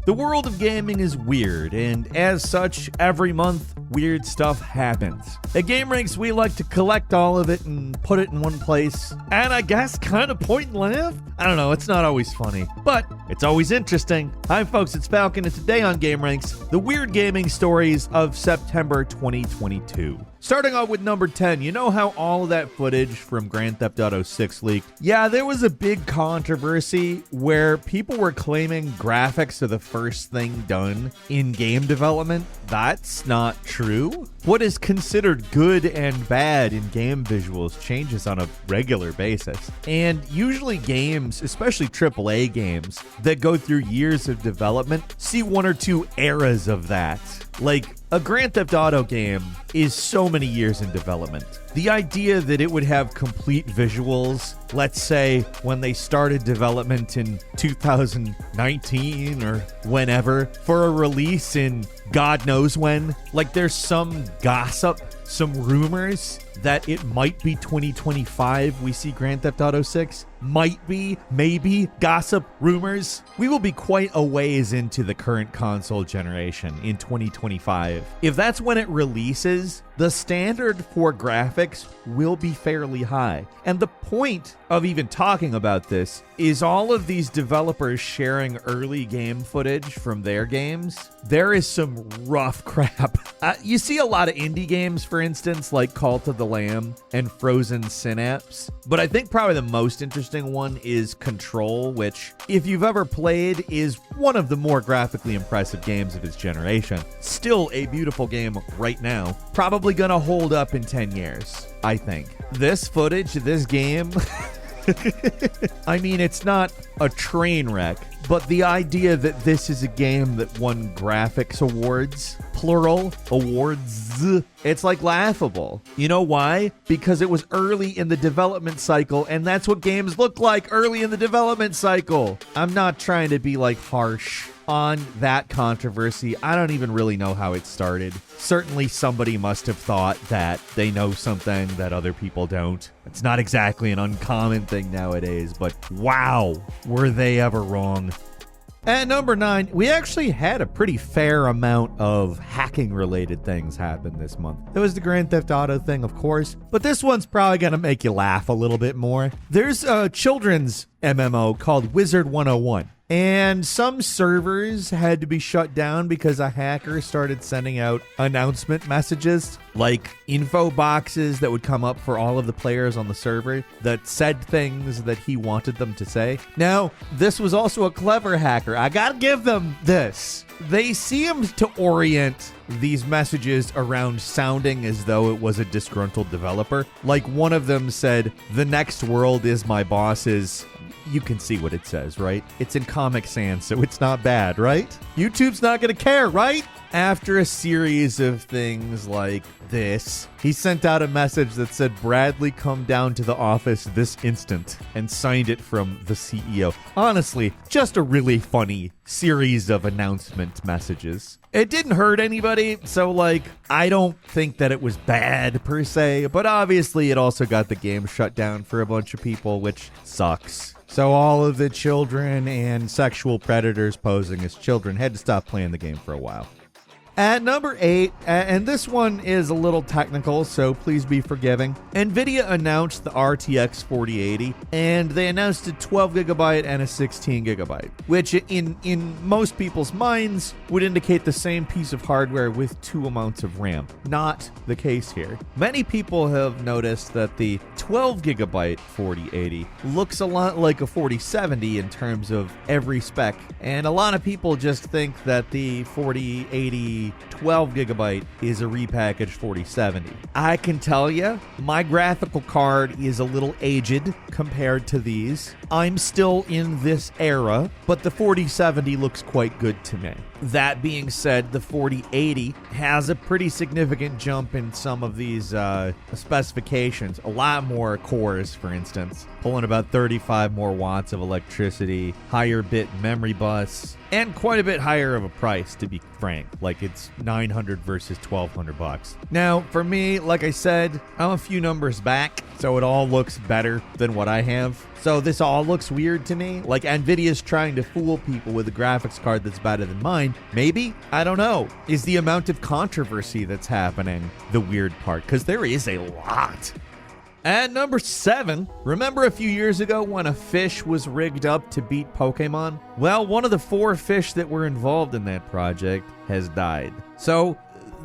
The world of gaming is weird, and as such, every month, weird stuff happens. At gameranx, we like to collect all of it and put it in one place, and I guess kind of point and laugh? I don't know, it's not always funny, but it's always interesting. Hi folks, it's Falcon, and today on gameranx, the weird gaming stories of September 2022. Starting off with number 10, you know how all of that footage from Grand Theft Auto 6 leaked? Yeah, there was a big controversy where people were claiming graphics are the first thing done in game development. That's not true. What is considered good and bad in game visuals changes on a regular basis. And usually games, especially AAA games, that go through years of development, see one or two eras of that. Like, a Grand Theft Auto game is so many years in development. The idea that it would have complete visuals, let's say when they started development in 2019 or whenever, for a release in God knows when, like there's some gossip, some rumors that it might be 2025 we see Grand Theft Auto 6. Might be, maybe, gossip, rumors. We will be quite a ways into the current console generation in 2025. If that's when it releases, the standard for graphics will be fairly high. And the point of even talking about this is all of these developers sharing early game footage from their games. There is some rough crap. You see a lot of indie games, for instance, like Cult of the Lamb and Frozen Synapse. But I think probably the most interesting one is Control, which, if you've ever played, is one of the more graphically impressive games of its generation. Still a beautiful game right now. Probably gonna hold up in 10 years, I think. This footage, this game... I mean, it's not a train wreck, but the idea that this is a game that won graphics awards, plural, awards, it's like laughable. You know why? Because it was early in the development cycle, and that's what games look like early in the development cycle. I'm not trying to be like harsh on that controversy. I don't even really know how it started. Certainly somebody must have thought that they know something that other people don't. It's not exactly an uncommon thing nowadays, but wow, were they ever wrong. At number 9, we actually had a pretty fair amount of hacking-related things happen this month. There was the Grand Theft Auto thing, of course, but this one's probably going to make you laugh a little bit more. There's a children's MMO called Wizard 101. And some servers had to be shut down because a hacker started sending out announcement messages, like info boxes that would come up for all of the players on the server that said things that he wanted them to say. Now, this was also a clever hacker. I gotta give them this. They seemed to orient these messages around sounding as though it was a disgruntled developer. Like one of them said, "The next world is my boss's." You can see what it says, right? It's in Comic Sans, so it's not bad, right? YouTube's not gonna care, right? After a series of things like this, he sent out a message that said, "Bradley, come down to the office this instant," and signed it from the CEO. Honestly, just a really funny series of announcement messages. It didn't hurt anybody, so like, I don't think that it was bad per se, but obviously it also got the game shut down for a bunch of people, which sucks. So all of the children and sexual predators posing as children had to stop playing the game for a while. At number 8, and this one is a little technical, so please be forgiving. NVIDIA announced the RTX 4080, and they announced a 12GB and a 16GB, which in most people's minds would indicate the same piece of hardware with 2 amounts of RAM. Not the case here. Many people have noticed that the 12GB 4080 looks a lot like a 4070 in terms of every spec, and a lot of people just think that the 4080 12GB is a repackaged 4070. I can tell you, my graphical card is a little aged compared to these. I'm still in this era, but the 4070 looks quite good to me. That being said, the 4080 has a pretty significant jump in some of these specifications. A lot more cores, for instance. pulling about 35 more watts of electricity, higher bit memory bus, and quite a bit higher of a price, to be frank. Like, it's $900 versus $1,200. Now, for me, like I said, I'm a few numbers back, so it all looks better than what I have. So this all looks weird to me. Like, Nvidia's trying to fool people with a graphics card that's better than mine. Maybe? I don't know. Is the amount of controversy that's happening the weird part? Because there is a lot. At number 7, remember a few years ago when a fish was rigged up to beat Pokemon? Well, one of the 4 fish that were involved in that project has died. So,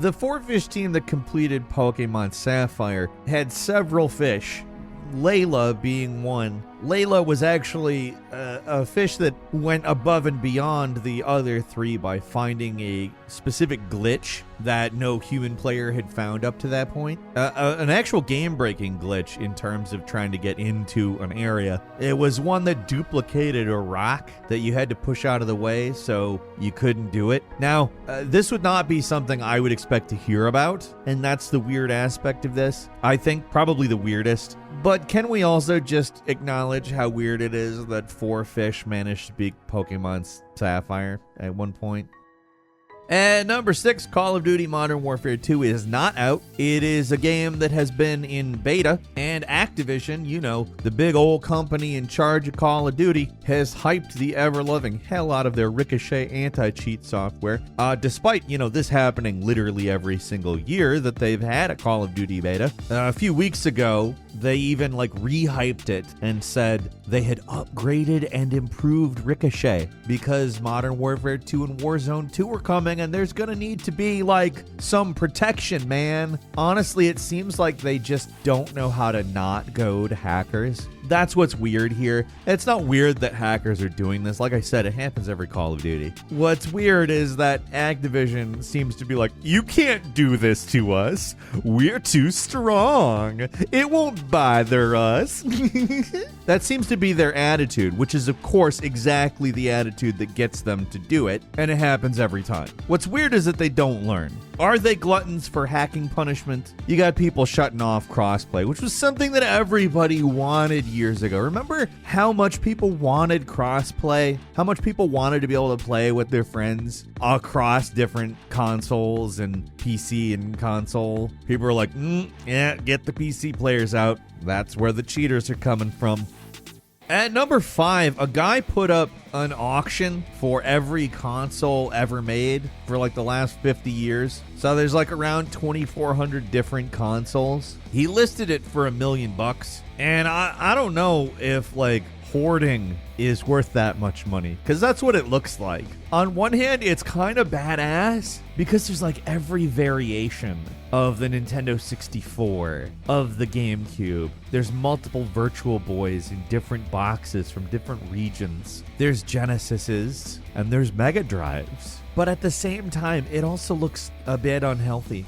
the 4-fish team that completed Pokemon Sapphire had several fish, Layla being one. Layla was actually a fish that went above and beyond the other 3 by finding a specific glitch that no human player had found up to that point. An actual game-breaking glitch in terms of trying to get into an area. It was one that duplicated a rock that you had to push out of the way so you couldn't do it. Now, this would not be something I would expect to hear about, and that's the weird aspect of this. I think probably the weirdest. But can we also just acknowledge how weird it is that 4 fish managed to beat Pokemon Sapphire at one point? At number 6, Call of Duty Modern Warfare 2 is not out. It is a game that has been in beta, and Activision, you know, the big old company in charge of Call of Duty, has hyped the ever-loving hell out of their Ricochet anti-cheat software, despite, you know, this happening literally every single year that they've had a Call of Duty beta. A few weeks ago, they even re-hyped it and said they had upgraded and improved Ricochet because Modern Warfare 2 and Warzone 2 were coming, and there's gonna need to be some protection, man. Honestly, it seems like they just don't know how to not goad hackers. That's what's weird here. It's not weird that hackers are doing this. Like I said, it happens every Call of Duty. What's weird is that Activision seems to be like, you can't do this to us. We're too strong. It won't bother us. That seems to be their attitude, which is, of course, exactly the attitude that gets them to do it, and it happens every time. What's weird is that they don't learn. Are they gluttons for hacking punishment? You got people shutting off crossplay, which was something that everybody wanted years ago. Remember how much people wanted crossplay? How much people wanted to be able to play with their friends across different consoles and PC and console? People were like, yeah, get the PC players out. That's where the cheaters are coming from. At number 5, a guy put up an auction for every console ever made for the last 50 years. So there's around 2,400 different consoles. He listed it for $1 million. And I don't know if hoarding is worth that much money, because that's what it looks like. On one hand, it's kind of badass because there's every variation of the Nintendo 64, of the GameCube. There's multiple Virtual Boys in different boxes from different regions. There's Genesises and there's Mega Drives. But at the same time, it also looks a bit unhealthy.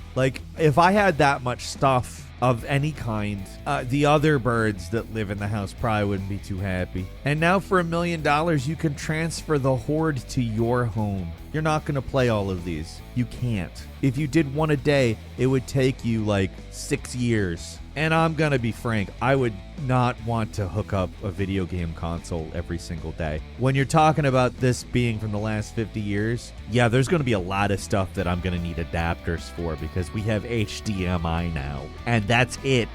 If I had that much stuff of any kind, the other birds that live in the house probably wouldn't be too happy. And now for $1 million, you can transfer the horde to your home. You're not going to play all of these. You can't. If you did one a day, it would take you 6 years. And I'm going to be frank, I would not want to hook up a video game console every single day. When you're talking about this being from the last 50 years, yeah, there's going to be a lot of stuff that I'm going to need adapters for because we have HDMI now. And that's it.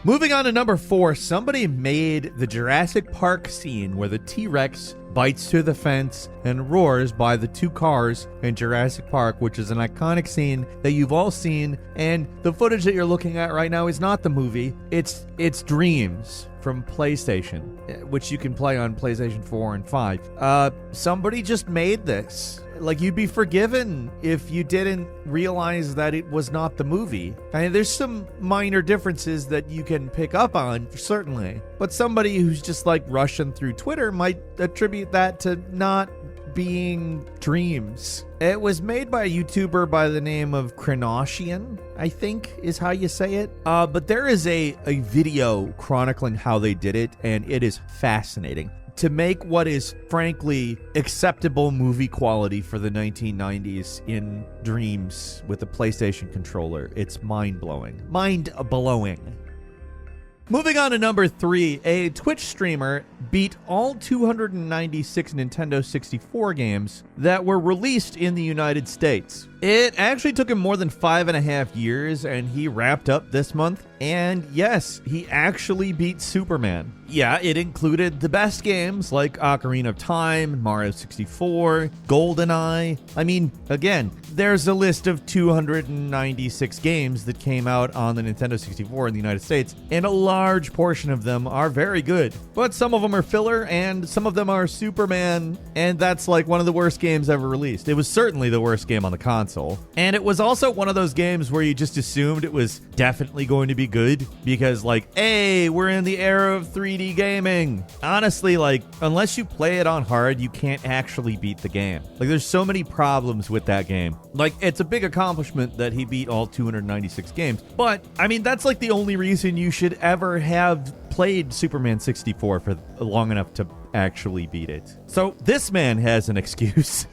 Moving on to number 4, somebody made the Jurassic Park scene where the T-Rex bites through the fence and roars by the 2 cars in Jurassic Park, which is an iconic scene that you've all seen. And the footage that you're looking at right now is not the movie. It's Dreams from PlayStation, which you can play on PlayStation 4 and 5. Somebody just made this. You'd be forgiven if you didn't realize that it was not the movie. I mean, there's some minor differences that you can pick up on, certainly. But somebody who's just rushing through Twitter might attribute that to not being Dreams. It was made by a YouTuber by the name of Krenoshian, I think is how you say it. But there is a video chronicling how they did it, and it is fascinating. To make what is frankly acceptable movie quality for the 1990s in Dreams with a PlayStation controller, it's mind-blowing. Mind-blowing. Moving on to number 3, a Twitch streamer beat all 296 Nintendo 64 games that were released in the United States. It actually took him more than 5.5 years, and he wrapped up this month. And yes, he actually beat Superman. Yeah, it included the best games like Ocarina of Time, Mario 64, GoldenEye. I mean, again, there's a list of 296 games that came out on the Nintendo 64 in the United States, and a large portion of them are very good. But some of them are filler, and some of them are Superman, and that's like one of the worst games ever released. It was certainly the worst game on the console. And it was also one of those games where you just assumed it was definitely going to be good because, like, hey, we're in the era of 3D gaming. Honestly, like, unless you play it on hard, you can't actually beat the game. Like, there's so many problems with that game. Like, it's a big accomplishment that he beat all 296 games. But, I mean, that's like the only reason you should ever have played Superman 64 for long enough to actually beat it. So this man has an excuse.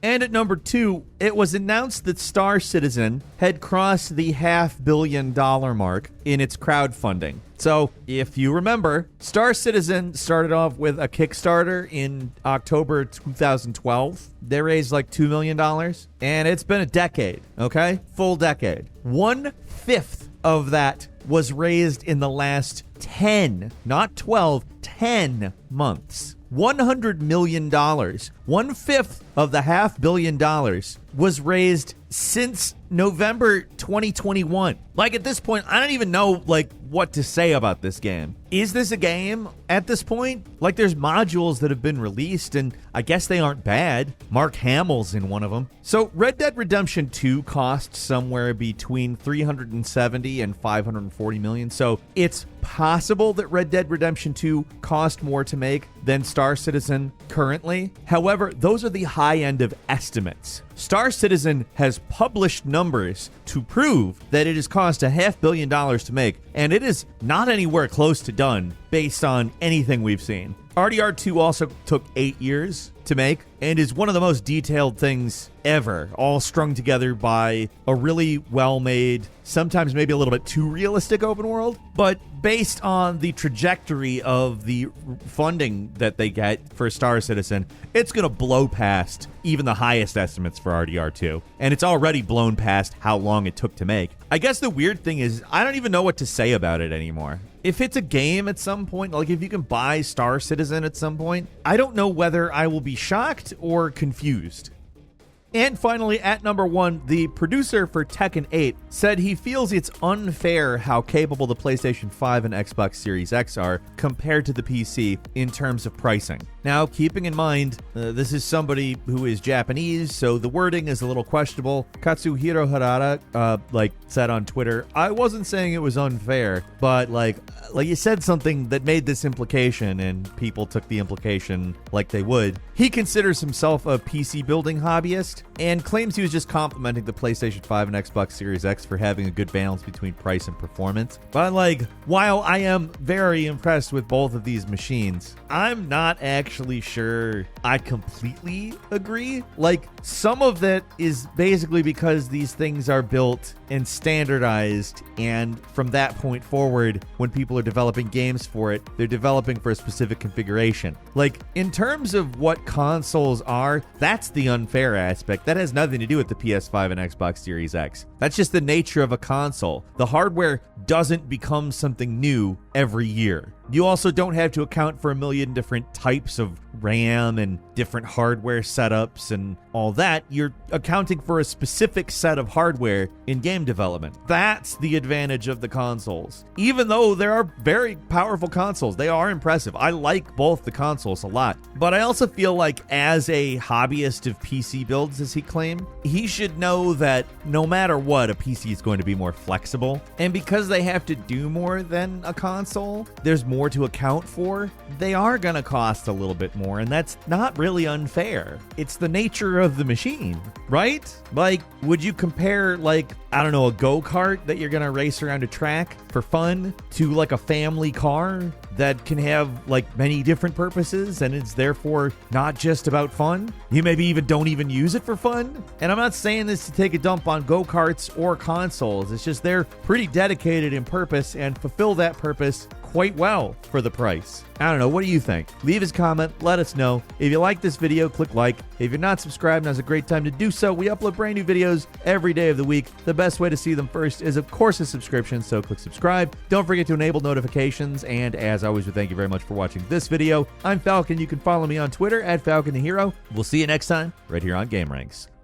And at number 2, it was announced that Star Citizen had crossed the $500 million mark in its crowdfunding. So, if you remember, Star Citizen started off with a Kickstarter in October 2012. They raised like $2 million, and it's been a decade, okay? Full decade. 1/5 of that was raised in the last 10, not 12, 10 months. $100 million. 1/5 of the $500 million was raised since November 2021. Like, at this point, I don't even know, like, what to say about this game. Is this a game at this point? Like, there's modules that have been released, and I guess they aren't bad. Mark Hamill's in one of them. So, Red Dead Redemption 2 cost somewhere between $370 and $540 million. So, it's possible that Red Dead Redemption 2 cost more to make than Star Citizen currently. However, those are the high end of estimates. Star Citizen has published numbers to prove that it has cost $500 million to make, and it is not anywhere close to done based on anything we've seen. RDR2 also took 8 years to make and is one of the most detailed things ever, all strung together by a really well-made, sometimes maybe a little bit too realistic open world, but based on the trajectory of the funding that they get for Star Citizen, it's going to blow past even the highest estimates for RDR2, and it's already blown past how long it took to make. I guess the weird thing is I don't even know what to say about it anymore. If it's a game at some point, like if you can buy Star Citizen at some point, I don't know whether I will be shocked or confused. And finally, at number 1, the producer for Tekken 8 said he feels it's unfair how capable the PlayStation 5 and Xbox Series X are compared to the PC in terms of pricing. Now, keeping in mind, this is somebody who is Japanese, so the wording is a little questionable. Katsuhiro Harada, said on Twitter, I wasn't saying it was unfair, but like you said something that made this implication, and people took the implication like they would. He considers himself a PC building hobbyist and claims he was just complimenting the PlayStation 5 and Xbox Series X for having a good balance between price and performance. But while I am very impressed with both of these machines, I'm not actually sure I completely agree. Some of that is basically because these things are built and standardized, and from that point forward, when people are developing games for it, they're developing for a specific configuration. In terms of what consoles are, that's the unfair aspect. That has nothing to do with the PS5 and Xbox Series X. That's just the nature of a console. The hardware doesn't become something new every year. You also don't have to account for a million different types of RAM and different hardware setups and all that. You're accounting for a specific set of hardware in game development. That's the advantage of the consoles. Even though there are very powerful consoles, they are impressive. I like both the consoles a lot. But I also feel like as a hobbyist of PC builds, as he claimed, he should know that no matter what, a PC is going to be more flexible. And because they have to do more than a console, there's more to account for. They are going to cost a little bit more, and that's not really unfair. It's the nature of the machine, right? Would you compare, a go-kart that you're going to race around a track for fun to a family car? that can have like many different purposes, and it's therefore not just about fun. You maybe even don't even use it for fun. And I'm not saying this to take a dump on go-karts or consoles. It's just they're pretty dedicated in purpose and fulfill that purpose quite well for the price. I don't know. What do you think? Leave us a comment. Let us know. If you like this video, click like. If you're not subscribed, now's a great time to do so. We upload brand new videos every day of the week. The best way to see them first is, of course, a subscription, so click subscribe. Don't forget to enable notifications, and as always, we thank you very much for watching this video. I'm Falcon. You can follow me on Twitter at Falcon the Hero. We'll see you next time right here on gameranx.